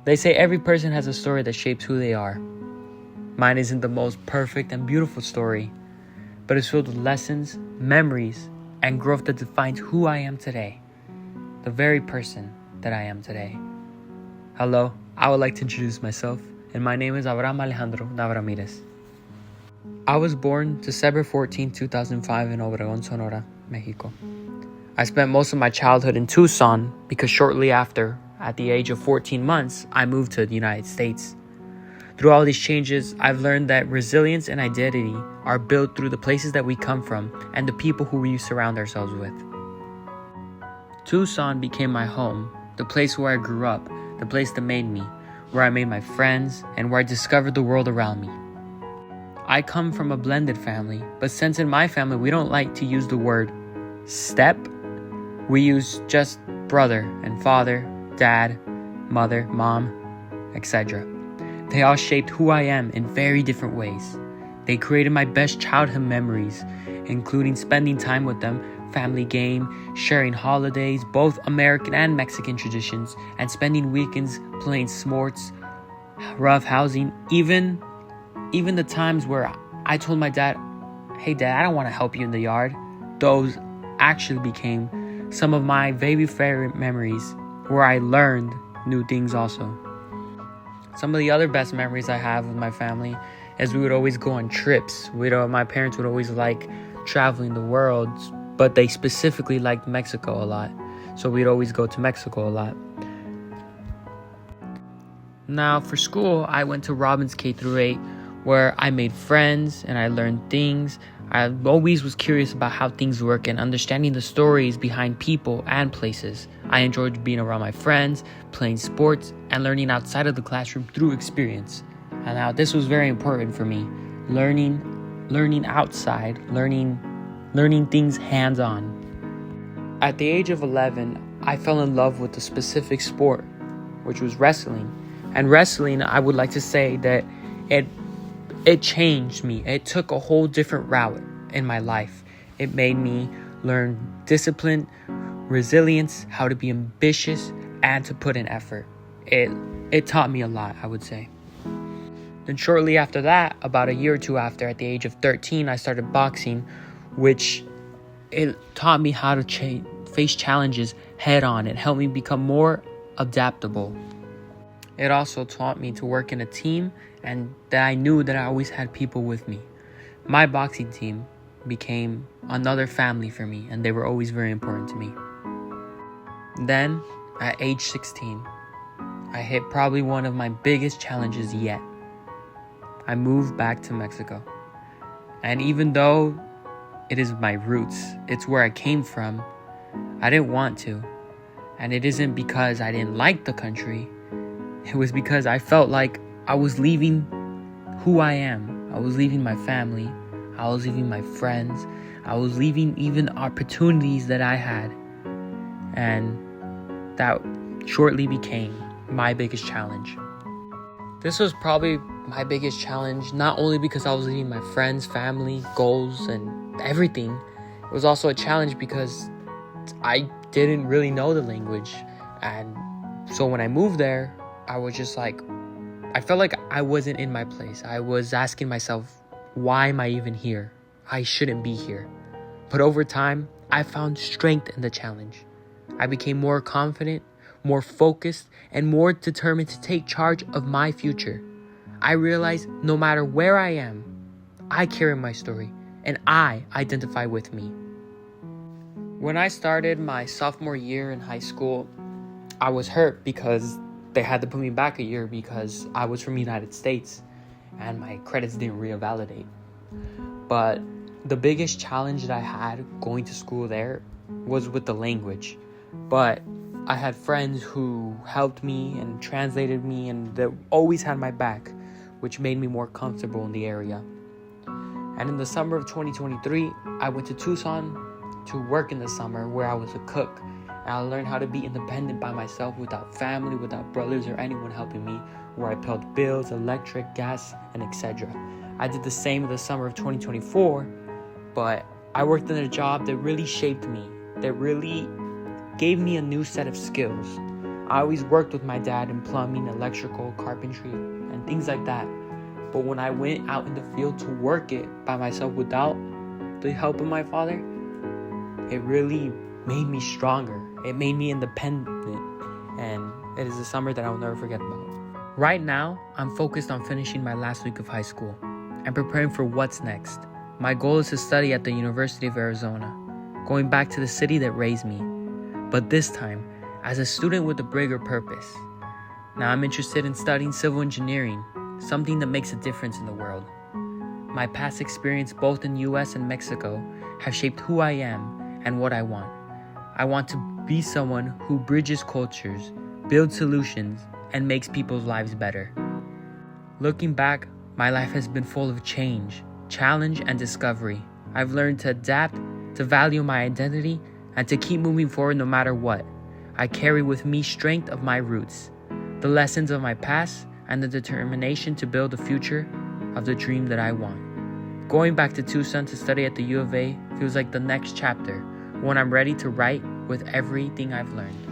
They say every person has a story that shapes who they are. Mine isn't the most perfect and beautiful story, but it's filled with lessons, memories, and growth that defines who I am today. The very person that I am today. Hello, I would like to introduce myself, and my name is Abraham Alejandro Navramirez. I was born December 14, 2005 in Obregón, Sonora, Mexico. I spent most of my childhood in Tucson because shortly after, at the age of 14 months, I moved to the United States. Through all these changes, I've learned that resilience and identity are built through the places that we come from and the people who we surround ourselves with. Tucson became my home, the place where I grew up, the place that made me, where I made my friends, and where I discovered the world around me. I come from a blended family, but since in my family we don't like to use the word step, we use just brother and father, dad, mother, mom, etc. They all shaped who I am in very different ways. They created my best childhood memories, including spending time with them, family game, sharing holidays, both American and Mexican traditions, and spending weekends playing sports, rough housing, even the times where I told my dad, "Hey dad, I don't want to help you in the yard." Those actually became some of my very favorite memories where I learned new things also. Some of the other best memories I have with my family is we would always go on trips. My parents would always like traveling the world, but they specifically liked Mexico a lot. So we'd always go to Mexico a lot. Now for school, I went to Robbins K-8, where I made friends and I learned things. I always was curious about how things work and understanding the stories behind people and places. I enjoyed being around my friends, playing sports, and learning outside of the classroom through experience. And now this was very important for me. Learning outside, learning things hands-on. At the age of 11, I fell in love with a specific sport, which was wrestling. And wrestling, I would like to say that it changed me. It took a whole different route in my life. It made me learn discipline, resilience, how to be ambitious, and to put in effort. It taught me a lot, I would say. Then shortly after that, about a year or two after, at the age of 13, I started boxing, which it taught me how to face challenges head on. It helped me become more adaptable. It also taught me to work in a team and that I knew that I always had people with me. My boxing team became another family for me, and they were always very important to me. Then, at age 16, I hit probably one of my biggest challenges yet. I moved back to Mexico. And even though it is my roots, it's where I came from, I didn't want to. And it isn't because I didn't like the country. It was because I felt like I was leaving who I am. I was leaving my family. I was leaving my friends. I was leaving even opportunities that I had. And that shortly became my biggest challenge. This was probably my biggest challenge, not only because I was leaving my friends, family, goals, and everything. It was also a challenge because I didn't really know the language. And so when I moved there, I was just like, I felt like I wasn't in my place. I was asking myself, why am I even here? I shouldn't be here. But over time, I found strength in the challenge. I became more confident, more focused, and more determined to take charge of my future. I realized no matter where I am, I carry my story, and I identify with me. When I started my sophomore year in high school, I was hurt because they had to put me back a year because I was from the United States and my credits didn't revalidate. But the biggest challenge that I had going to school there was with the language. But I had friends who helped me and translated me and they always had my back, which made me more comfortable in the area. And in the summer of 2023, I went to Tucson to work in the summer where I was a cook. And I learned how to be independent by myself without family, without brothers or anyone helping me, where I paid bills, electric, gas, and etc. I did the same in the summer of 2024, but I worked in a job that really shaped me, that really gave me a new set of skills. I always worked with my dad in plumbing, electrical, carpentry, and things like that. But when I went out in the field to work it by myself without the help of my father, it really made me stronger. It made me independent, and it is a summer that I'll never forget about. Right now, I'm focused on finishing my last week of high school and preparing for what's next. My goal is to study at the University of Arizona, going back to the city that raised me, but this time as a student with a bigger purpose. Now I'm interested in studying civil engineering, something that makes a difference in the world. My past experience both in US and Mexico have shaped who I am and what I want. I want to be someone who bridges cultures, builds solutions, and makes people's lives better. Looking back, my life has been full of change, challenge, and discovery. I've learned to adapt, to value my identity, and to keep moving forward no matter what. I carry with me strength of my roots, the lessons of my past, and the determination to build a future of the dream that I want. Going back to Tucson to study at the U of A feels like the next chapter, one I'm ready to write with everything I've learned.